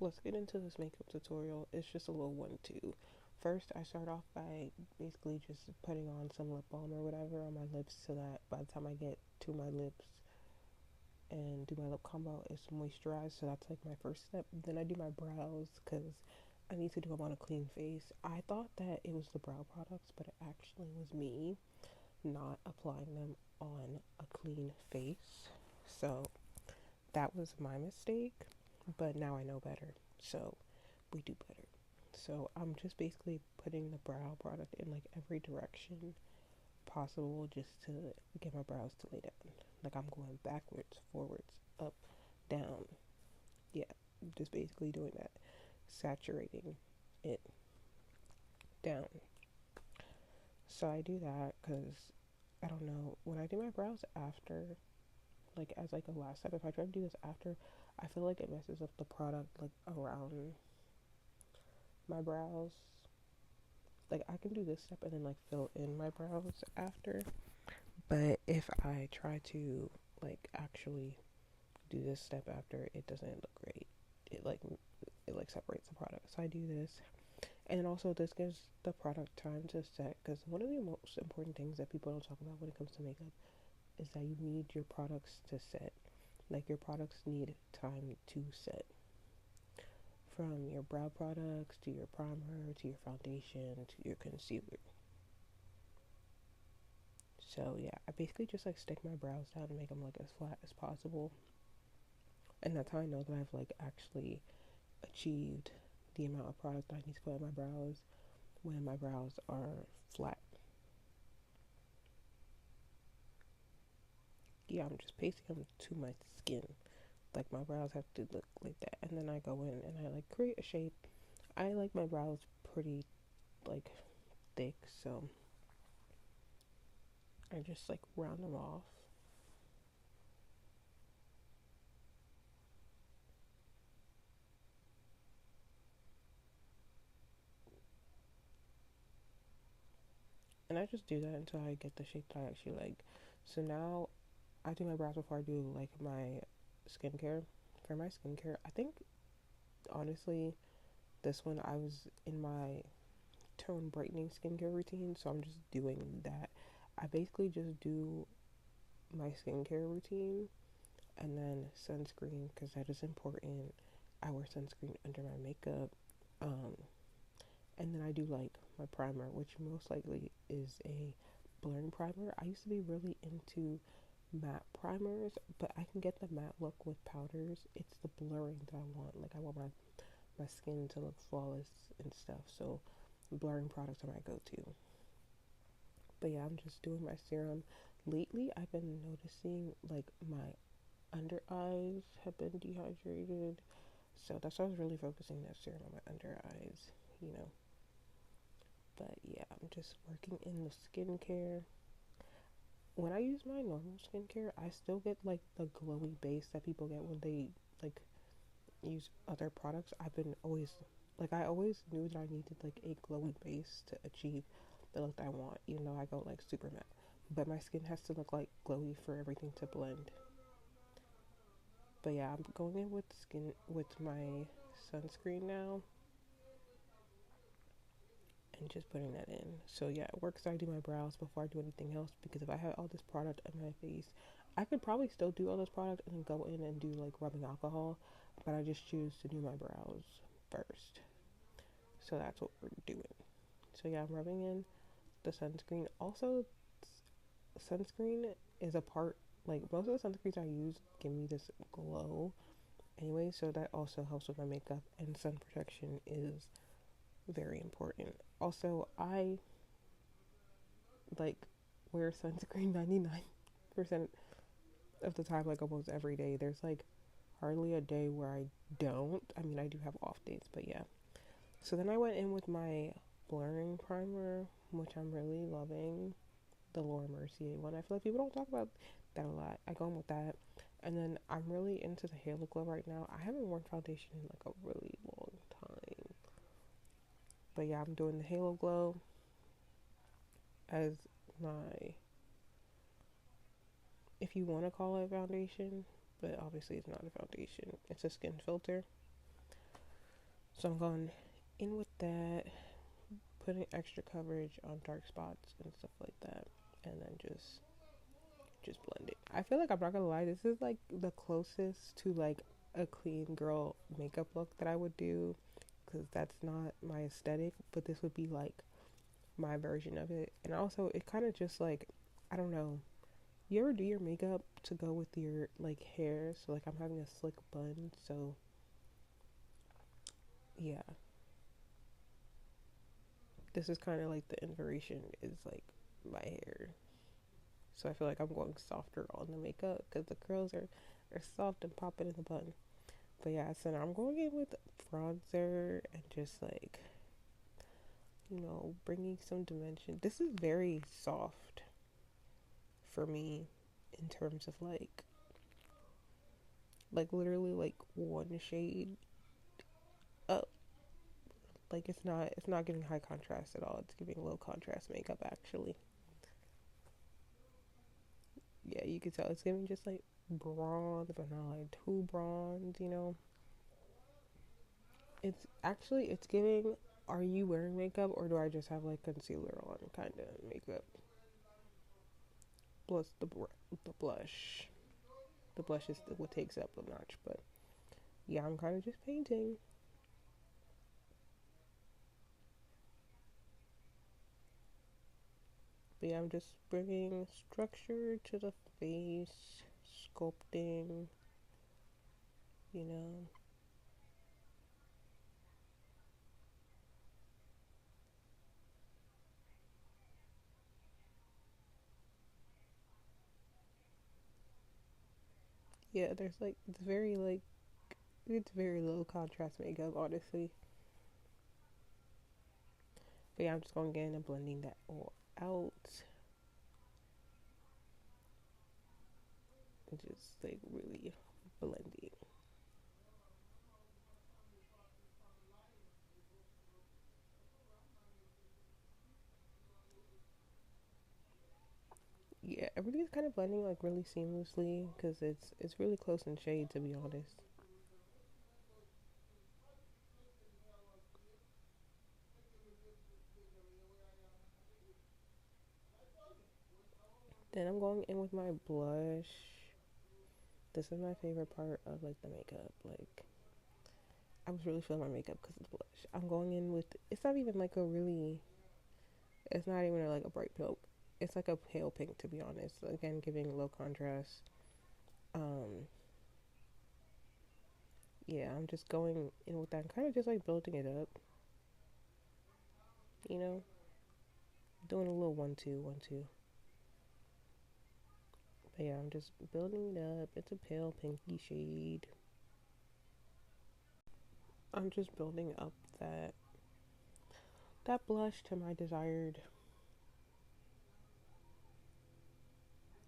let's get into this makeup tutorial. It's just a little 1-2. First, I start off by basically just putting on some lip balm or whatever on my lips so that by the time I get to my lips and do my lip combo, it's moisturized. So that's like my first step. Then I do my brows because I need to do them on a clean face. I thought that it was the brow products, but it actually was me not applying them on a clean face. So that was my mistake, but now I know better. So we do better. So I'm just basically putting the brow product in like every direction possible just to get my brows to lay down. Like I'm going backwards, forwards, up, down. Yeah, just basically doing that, saturating it down. So I do that because I don't know, when I do my brows after, like as like a last step, if I try to do this after, I feel like it messes up the product like around my brows. Like I can do this step and then like fill in my brows after, but if I try to like actually do this step after, it doesn't look great. It like separates the product. So I do this, and then also this gives the product time to set. Because one of the most important things that people don't talk about when it comes to makeup is that you need your products to set. Like your products need time to set. From your brow products to your primer to your foundation to your concealer. So yeah, I basically just like stick my brows down and make them like as flat as possible. And that's how I know that I've like actually achieved the amount of product I need to put on my brows when my brows are flat. Yeah, I'm just pasting them to my skin. Like my brows have to look like that. And then I go in and I like create a shape. I like my brows pretty like thick, so I just like round them off. And I just do that until I get the shape that I actually like. So now I do my brows before I do like my skincare. For my skincare, I think honestly this one I was in my tone brightening skincare routine, so I'm just doing that. I basically just do my skincare routine and then sunscreen because that is important. I wear sunscreen under my makeup. Um, and then I do like my primer, which most likely is a blurring primer. I used to be really into matte primers, but I can get the matte look with powders. It's the blurring that I want. Like I want my skin to look flawless and stuff. So blurring products are my go-to. But yeah, I'm just doing my serum. Lately, I've been noticing like my under eyes have been dehydrated. So that's why I was really focusing that serum on my under eyes, you know. But yeah, I'm just working in the skincare. When I use my normal skincare, I still get like the glowy base that people get when they like use other products. I've been always like I always knew that I needed like a glowy base to achieve the look that I want, even though I go like super matte. But my skin has to look like glowy for everything to blend. But yeah, I'm going in with my sunscreen now and just putting that in. So yeah, it works. I do my brows before I do anything else because if I had all this product on my face, I could probably still do all this product and then go in and do like rubbing alcohol, but I just choose to do my brows first. So that's what we're doing. So yeah, I'm rubbing in the sunscreen. Also, sunscreen is a part, like most of the sunscreens I use give me this glow anyway, so that also helps with my makeup, and sun protection is very important. Also, I like wear sunscreen 99% of the time, like almost every day. There's like hardly a day where I don't. I mean, I do have off days, but yeah. So then I went in with my blurring primer, which I'm really loving, the Laura Mercier one. I feel like people don't talk about that a lot. I go in with that. And then I'm really into the Halo Glow right now. I haven't worn foundation in like a really long time. But yeah, I'm doing the Halo Glow as my, if you want to call it foundation, but obviously it's not a foundation. It's a skin filter. So I'm going in with that, putting extra coverage on dark spots and stuff like that, and then just blend it. I feel like I'm not gonna lie, this is like the closest to like a clean girl makeup look that I would do, because that's not my aesthetic, but this would be like my version of it. And also, it kind of just like, I don't know. You ever do your makeup to go with your like hair? So like I'm having a slick bun, so yeah, this is kind of like the inspiration is like my hair. So I feel like I'm going softer on the makeup because the curls are soft and popping in the bun. But yeah, so now I'm going in with bronzer and just like, bringing some dimension. This is very soft for me in terms of like literally like one shade up. Like it's not giving high contrast at all. It's giving low contrast makeup actually. Yeah, you can tell it's giving just like bronze, but not like too bronze. It's giving. Are you wearing makeup or do I just have like concealer on kind of makeup? Plus the blush. The blush is what takes up the notch, but yeah, I'm kind of just painting. But yeah, I'm just bringing structure to the face, sculpting, you know. Yeah, there's like it's very low contrast makeup, honestly. But yeah, I'm just going in and blending that all out and just like really blending. Yeah, everything's kind of blending like really seamlessly because it's really close in shade, to be honest. Then I'm going in with my blush. This is my favorite part of like the makeup. Like I was really feeling my makeup because of the blush. I'm going in with, it's not even like a really, it's not even like a bright pink. It's like a pale pink, to be honest. Again, giving low contrast. Um, yeah, I'm just going in with that and kind of just like building it up, you know, doing a little 1 2 1 2. But yeah, I'm just building it up. It's a pale pinky shade. I'm just building up that blush to my desired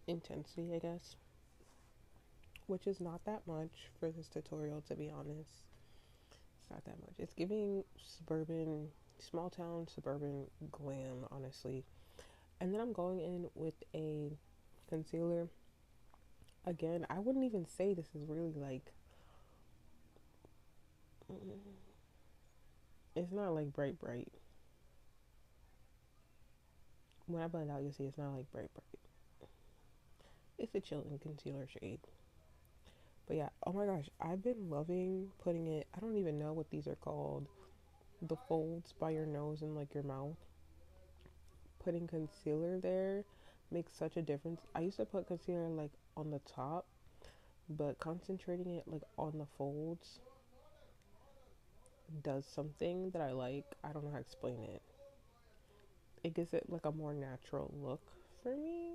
intensity, I guess, which is not that much for this tutorial, to be honest. It's not that much. It's giving suburban, small town suburban glam, honestly. And then I'm going in with a concealer. Again, I wouldn't even say this is really like, it's not like bright, bright. When I blend out, you'll see it's not like bright, bright. It's a chilling concealer shade. But yeah, oh my gosh, I've been loving putting it. I don't even know what these are called. The folds by your nose and like your mouth. Putting concealer there makes such a difference. I used to put concealer like on the top, but concentrating it like on the folds does something that I like. I don't know how to explain it. It gives it like a more natural look for me.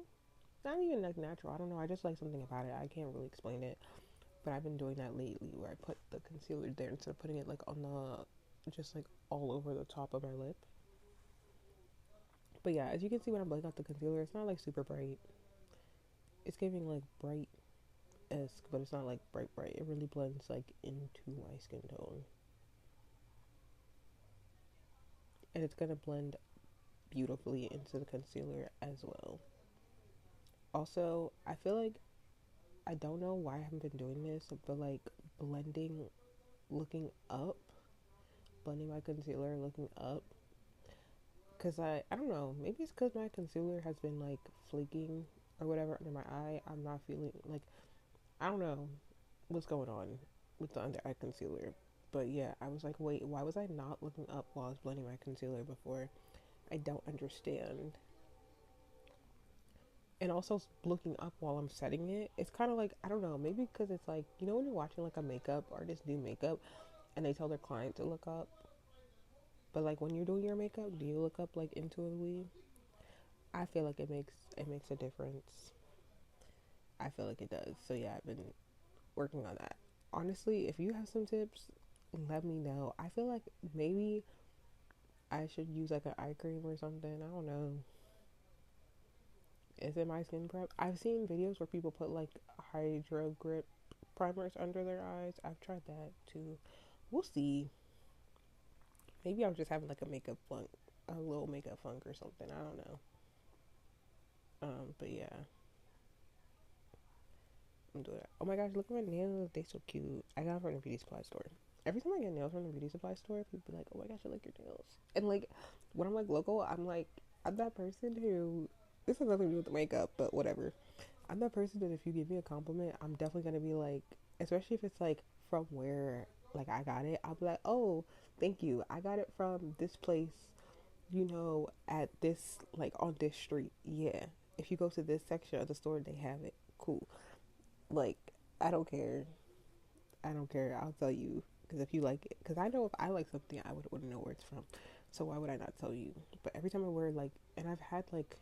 Not even like natural. I don't know. I just like something about it. I can't really explain it. But I've been doing that lately where I put the concealer there instead of putting it like on the, just like all over the top of my lip. But yeah, as you can see when I'm blending out the concealer, it's not like super bright. It's giving like bright esque, but it's not like bright bright. It really blends like into my skin tone. And it's gonna blend beautifully into the concealer as well. Also, I feel like, I don't know why I haven't been doing this, but like blending, looking up blending my concealer looking up. Because I don't know, maybe it's because my concealer has been like flaking or whatever under my eye. I'm not feeling like, I don't know what's going on with the under eye concealer. But yeah, I was like, wait, why was I not looking up while I was blending my concealer before? I don't understand. And also looking up while I'm setting it, it's kind of like, I don't know, maybe because it's like, you know, when you're watching like a makeup artist do makeup and they tell their client to look up, but like when you're doing your makeup, do you look up like intuitively? I feel like it makes a difference. I feel like it does. So yeah, I've been working on that. Honestly, if you have some tips, let me know. I feel like maybe I should use like an eye cream or something. I don't know. Is it my skin prep? I've seen videos where people put like hydro grip primers under their eyes. I've tried that too. We'll see. Maybe I'm just having like a makeup funk, a little makeup funk or something. I don't know. But yeah, I'm doing that. Oh my gosh, look at my nails. They so cute. I got them from the beauty supply store. Every time I get nails from the beauty supply store, people be like, "Oh my gosh, I like your nails." And like when I'm like local, I'm like, I'm that person who, this has nothing to do with the makeup, but whatever. I'm that person that if you give me a compliment, I'm definitely gonna be like, especially if it's like from where like I got it, I'll be like, "Oh, thank you. I got it from this place, you know, at this like on this street." Yeah. If you go to this section of the store, they have it. Cool. Like, I don't care. I don't care. I'll tell you because if you like it, because I know if I like something, I wouldn't know where it's from. So why would I not tell you? But every time I wear like, and I've had like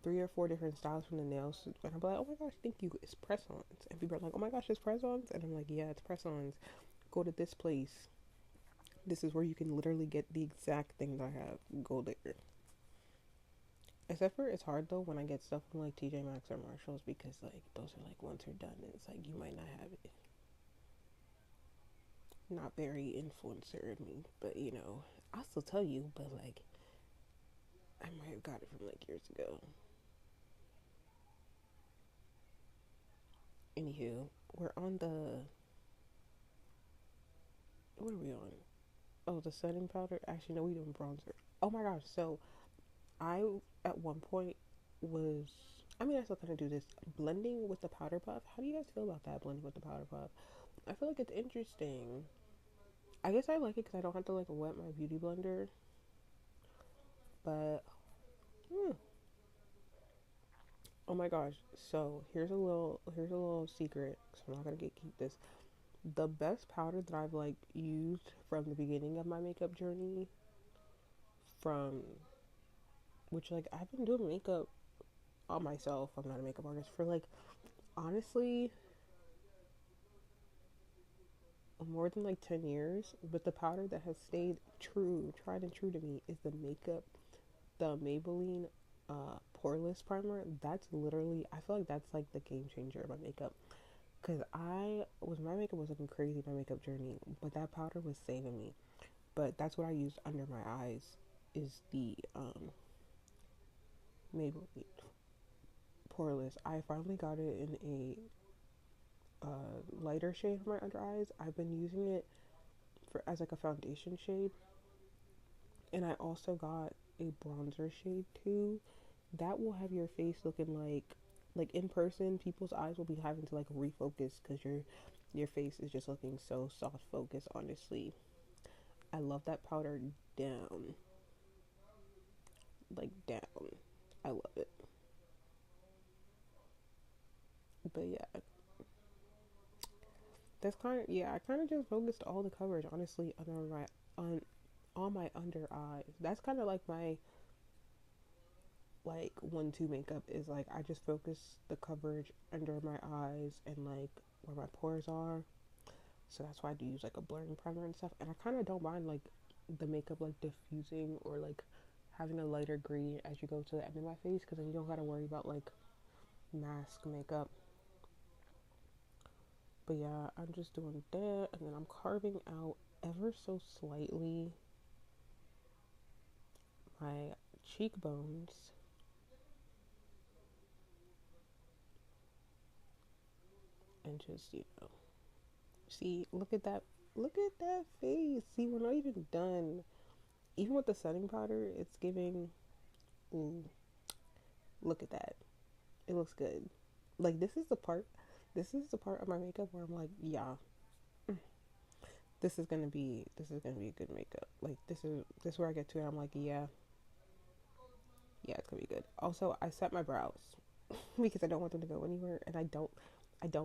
3 or 4 different styles from the nails, and I'm like, oh my gosh, thank you. It's press-ons, and people are like, oh my gosh, it's press-ons, and I'm like, yeah, it's press-ons. Go to this place. This is where you can literally get the exact thing that I have. Go there. Except for it's hard though when I get stuff from like TJ Maxx or Marshalls because like those are like once they're done, it's like you might not have it. Not very influencer of me, but you know, I'll still tell you, but like I might have got it from like years ago. Anywho, we're on the, what are we on? Oh, the setting powder. Actually, no, we doing bronzer. Oh my gosh! So I at one point was, I mean, I still kind of do this blending with the powder puff. How do you guys feel about that blending with the powder puff? I feel like it's interesting. I guess I like it because I don't have to like wet my beauty blender. But oh my gosh! So here's a little secret. So I'm not gonna keep this. The best powder that I've like used from the beginning of my makeup journey, from which like I've been doing makeup on myself. I'm not a makeup artist for like honestly more than like 10 years. But the powder that has stayed true, tried and true to me is the Maybelline poreless primer. That's literally, I feel like that's like the game changer of my makeup. Cause my makeup was looking crazy my makeup journey, but that powder was saving me. But that's what I used under my eyes is the Maybelline poreless. I finally got it in a lighter shade for my under eyes. I've been using it for as like a foundation shade, and I also got a bronzer shade too. That will have your face looking like in person. People's eyes will be having to like refocus because your face is just looking so soft focus. Honestly, I love that powder down, like down. I love it. But yeah, that's kind of, yeah. I kind of just focused all the coverage honestly on my under eyes. That's kind of like my like 1-2 makeup is like I just focus the coverage under my eyes and like where my pores are. So that's why I do use like a blurring primer and stuff. And I kind of don't mind like the makeup like diffusing or like having a lighter green as you go to the end of my face because then you don't gotta worry about like mask makeup. But yeah, I'm just doing that and then I'm carving out ever so slightly my cheekbones and just, you know, see, look at that face. See, we're not even like done. Even with the setting powder, it's giving. Ooh, look at that. It looks good. Like this is the part. This is the part of my makeup where I'm like, yeah, this is gonna be a good makeup. Like this is where I get to it. I'm like, yeah, yeah, it's gonna be good. Also, I set my brows because I don't want them to go anywhere, and I don't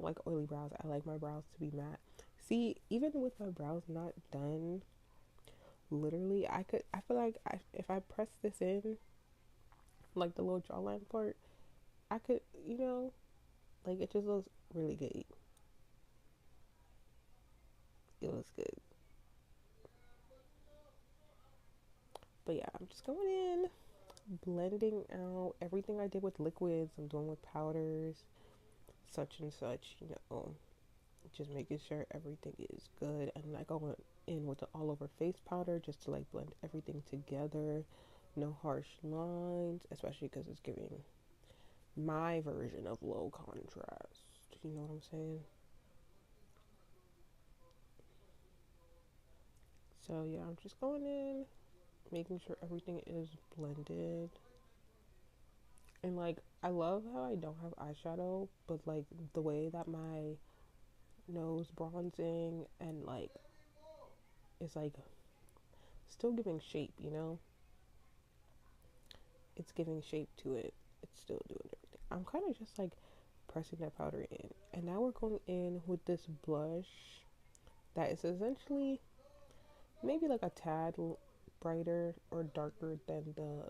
like oily brows. I like my brows to be matte. See, even with my brows not done, literally, I feel like if I press this in, like the little jawline part, I could, like it just looks really good. It looks good. But yeah, I'm just going in, blending out everything I did with liquids. I'm doing with powders, such and such. Just making sure everything is good. And I go in with the all over face powder just to like blend everything together. No harsh lines, especially because it's giving my version of low contrast. You know what I'm saying? So yeah, I'm just going in, making sure everything is blended. And like, I love how I don't have eyeshadow, but like the way that my nose bronzing and like it's like still giving shape. It's giving shape to it. It's still doing everything. I'm kind of just like pressing that powder in. And now we're going in with this blush that is essentially maybe like a tad brighter or darker than the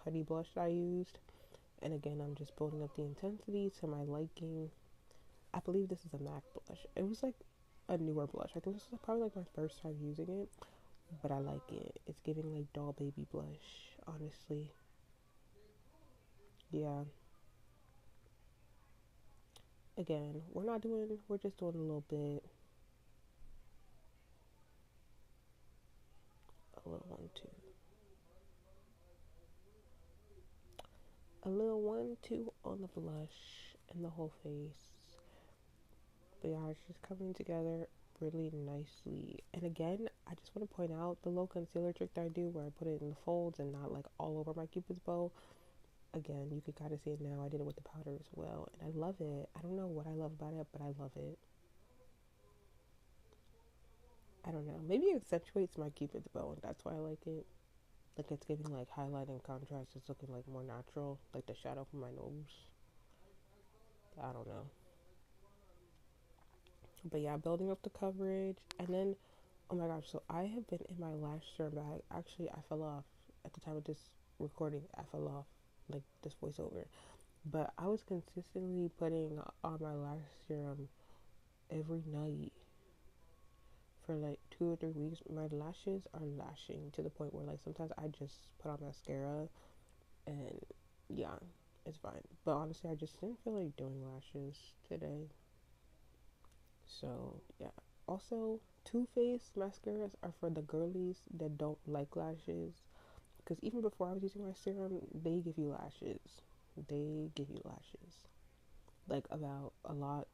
putty blush that I used. And again, I'm just building up the intensity to my liking. I believe this is a MAC blush. It was like a newer blush. I think this is probably like my first time using it, but I like it. It's giving like doll baby blush, honestly. Yeah. Again, we're just doing a little bit, a little one, two, a little one, two on the blush and the whole face. But yeah, it's just coming together really nicely. And again, I just want to point out the little concealer trick that I do where I put it in the folds and not like all over my cupid's bow. Again, you can kind of see it now. I did it with the powder as well, and I love it. I don't know what I love about it, but I love it. I don't know. Maybe it accentuates my cupid's bow, and that's why I like it. Like it's giving like highlight and contrast. It's looking like more natural, like the shadow from my nose. I don't know. But yeah, building up the coverage, and then oh my gosh, so I have been in my lash serum bag. Actually, I fell off at the time of this recording. I fell off like this voiceover, but I was consistently putting on my lash serum every night for like 2 or 3 weeks. My lashes are lashing to the point where like sometimes I just put on mascara and yeah, it's fine. But honestly, I just didn't feel like doing lashes today. So yeah. Also, Too Faced mascaras are for the girlies that don't like lashes. Because even before I was using my serum, they give you lashes. They give you lashes. Like about a lot,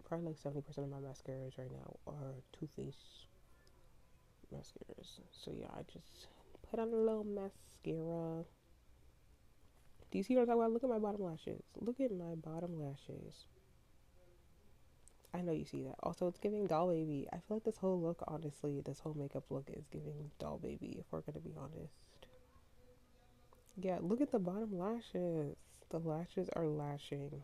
probably like 70% of my mascaras right now are Too Faced mascaras. So yeah, I just put on a little mascara. Do you see what I'm talking about? Look at my bottom lashes. Look at my bottom lashes. I know you see that. Also, it's giving doll baby. I feel like this whole look, honestly, this whole makeup look is giving doll baby, if we're gonna be honest. Yeah, look at the bottom lashes. The lashes are lashing.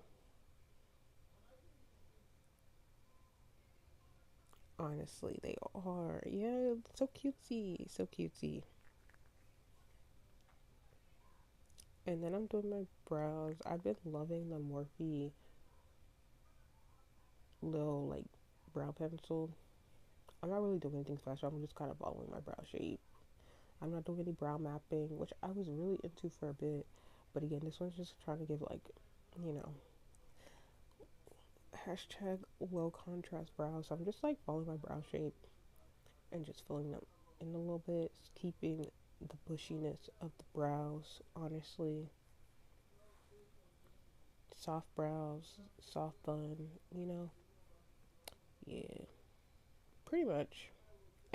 Honestly, they are. Yeah, so cutesy. So cutesy. And then I'm doing my brows. I've been loving the Morphe little, like, brow pencil. I'm not really doing anything special. I'm just kind of following my brow shape. I'm not doing any brow mapping, which I was really into for a bit. But again, this one's just trying to give, like, you know, hashtag low contrast brows. So I'm just, like, following my brow shape and just filling them in a little bit, keeping the bushiness of the brows, honestly. Soft brows, soft bun, you know? Yeah, pretty much.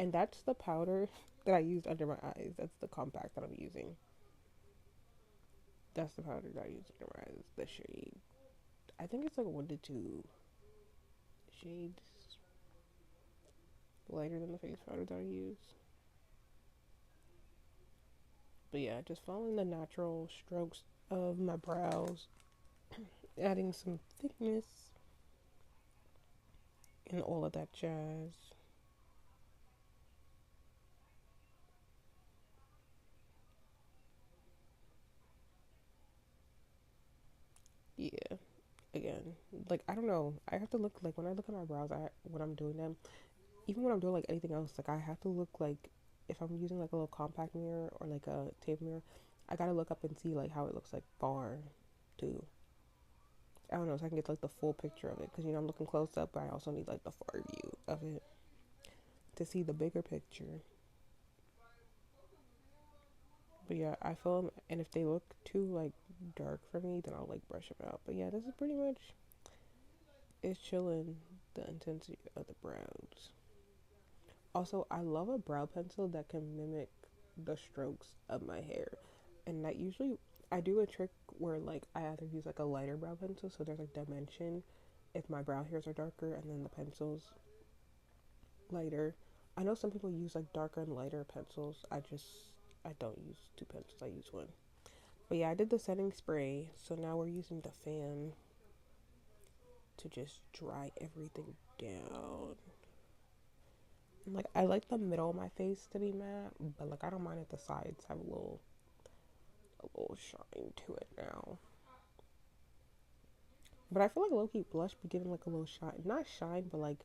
And that's the powder that I used under my eyes. That's the compact that I'm using. That's the powder that I use under my eyes. The shade. I think it's like 1 to 2 shades lighter than the face powder that I use. But yeah, just following the natural strokes of my brows, adding some thickness and all of that jazz. Yeah, again, like I don't know. I have to look like when I look at my brows. When I'm doing them, even when I'm doing like anything else, like I have to look like if I'm using like a little compact mirror or like a tape mirror, I gotta look up and see like how it looks like far too. I don't know, so I can get like the full picture of it because I'm looking close up, but I also need like the far view of it to see the bigger picture. But yeah, I feel them, and if they look too like dark for me, then I'll like brush them out. But yeah, this is pretty much it's chilling the intensity of the brows. Also, I love a brow pencil that can mimic the strokes of my hair, and that usually I do a trick where like I either use like a lighter brow pencil, so there's like dimension if my brow hairs are darker, and then the pencils lighter. I know some people use like darker and lighter pencils. I don't use two pencils. I use one. But yeah, I did the setting spray, so now we're using the fan to just dry everything down. And like I like the middle of my face to be matte, but like I don't mind if the sides have a little shine to it now. But I feel like low key blush be giving like a little shine, not shine, but like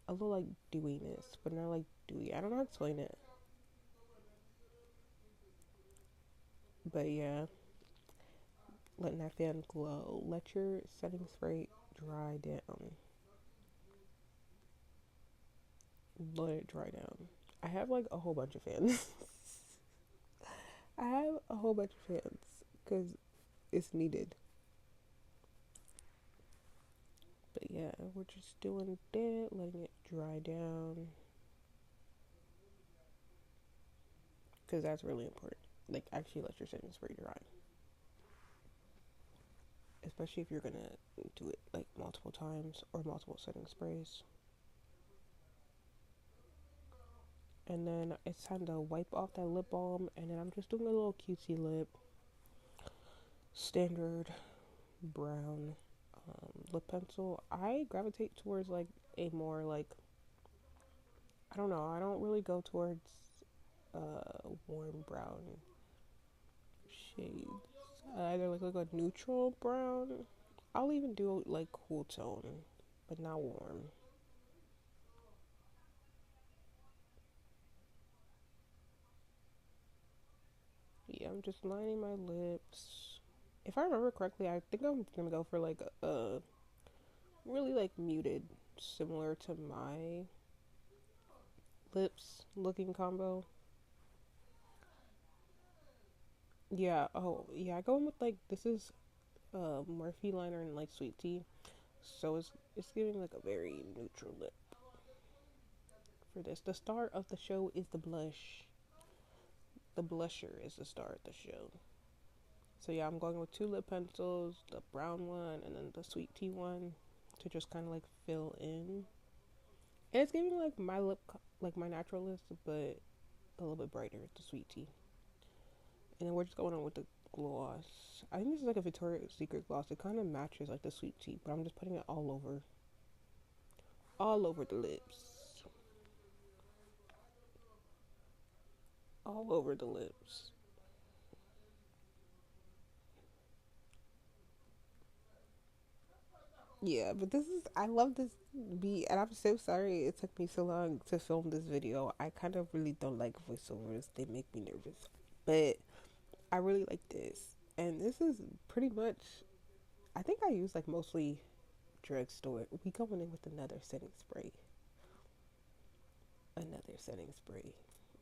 a little like dewiness, but not like dewy. I don't know how to explain it. But yeah, letting that fan glow. Let your setting spray dry down. Let it dry down. I have like a whole bunch of fans. I have a whole bunch of fans because it's needed. But yeah, we're just doing that, letting it dry down because that's really important. Like, actually, let your setting spray dry, especially if you're gonna do it like multiple times or multiple setting sprays. And then it's time to wipe off that lip balm, and then I'm just doing a little cutesy lip, standard brown lip pencil. I gravitate towards like a more like I don't know. I don't really go towards warm brown shades. Either like a neutral brown. I'll even do like cool tone, but not warm. Yeah, I'm just lining my lips. If I remember correctly, I think I'm gonna go for like a really like muted, similar to my lips looking combo. Yeah. Oh, yeah. I go in with like this is Morphe liner and like sweet tea, so it's giving like a very neutral lip for this. The star of the show is the blush. The blusher is the star of the show. So yeah, I'm going with two lip pencils, the brown one and then the sweet tea one, to just kind of like fill in. And it's giving like my like my natural lips, but a little bit brighter with the sweet tea. And then we're just going on with the gloss. I think this is like a Victoria's Secret gloss. It kind of matches like the sweet tea, but I'm just putting it all over the lips, all over the lips. Yeah, but this is I love this beat, and I'm so sorry it took me so long to film this video. I kind of really don't like voiceovers; they make me nervous. But I really like this, and this is pretty much. I think I use like mostly drugstore. We going in with another setting spray, another setting spray.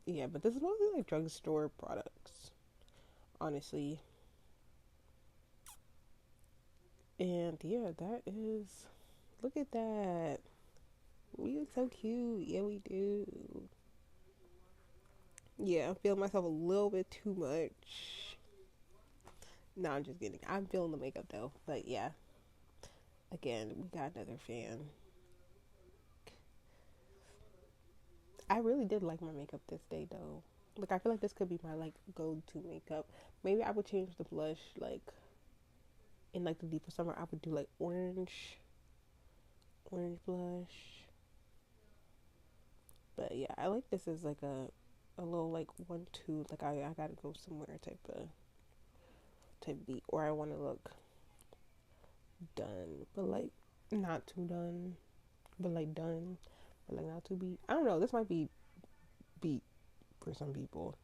Yeah, but this is mostly like drugstore products, honestly. And yeah, that is. Look at that. We look so cute. Yeah, we do. Yeah, I'm feeling myself a little bit too much. No, I'm just kidding. I'm feeling the makeup though. But yeah, again, we got another fan. I really did like my makeup this day though. Like I feel like this could be my like go-to makeup. Maybe I would change the blush like in like the deeper summer. I would do like orange blush. But yeah, I like this as like a little like 1-2. Like I gotta go somewhere type beat, or I want to look done, but like not too done, but like done, but like not too beat. I don't know. This might be beat for some people.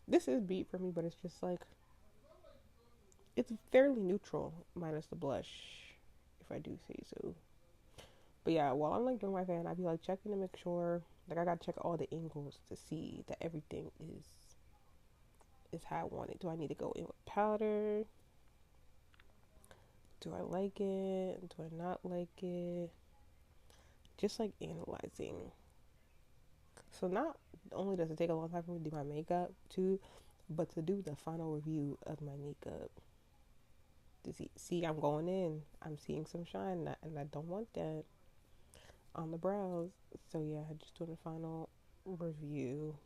This is beat for me, but it's just like it's fairly neutral minus the blush, if I do say so. But yeah, while I'm like doing my fan, I'd be like checking to make sure, like I gotta check all the angles to see that everything is how I want it. Do I need to go in with powder? Do I like it? Do I not like it? Just like analyzing. So not only does it take a long time for me to do my makeup too, but to do the final review of my makeup. To see I'm going in, I'm seeing some shine, and I don't want that on the brows. So yeah, just doing a final review.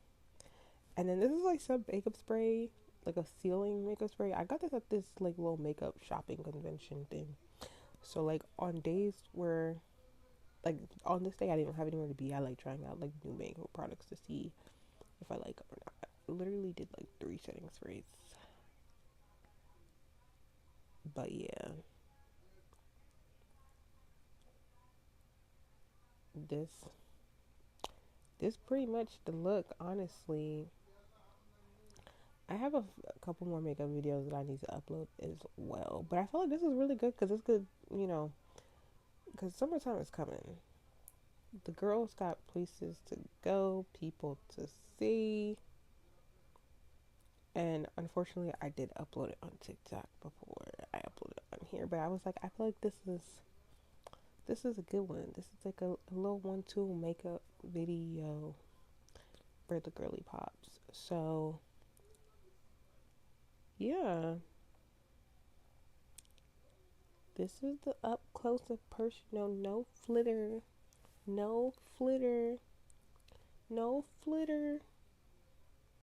And then this is like some makeup spray, like a sealing makeup spray. I got this at this like little makeup shopping convention thing. So like on days where like on this day I didn't have anywhere to be, I like trying out like new makeup products to see if I like them or not. I literally did like 3 setting sprays. But yeah, this this pretty much the look. Honestly, I have a couple more makeup videos that I need to upload as well. But I feel like this is really good because it's good, you know, because summertime is coming. The girls got places to go, people to see. And unfortunately, I did upload it on TikTok before I uploaded it on here. But I was like, I feel like this is a good one. This is like a little 1-2 makeup video for the girly pops. So yeah, this is the up close and personal, no flitter, no flitter, no flitter.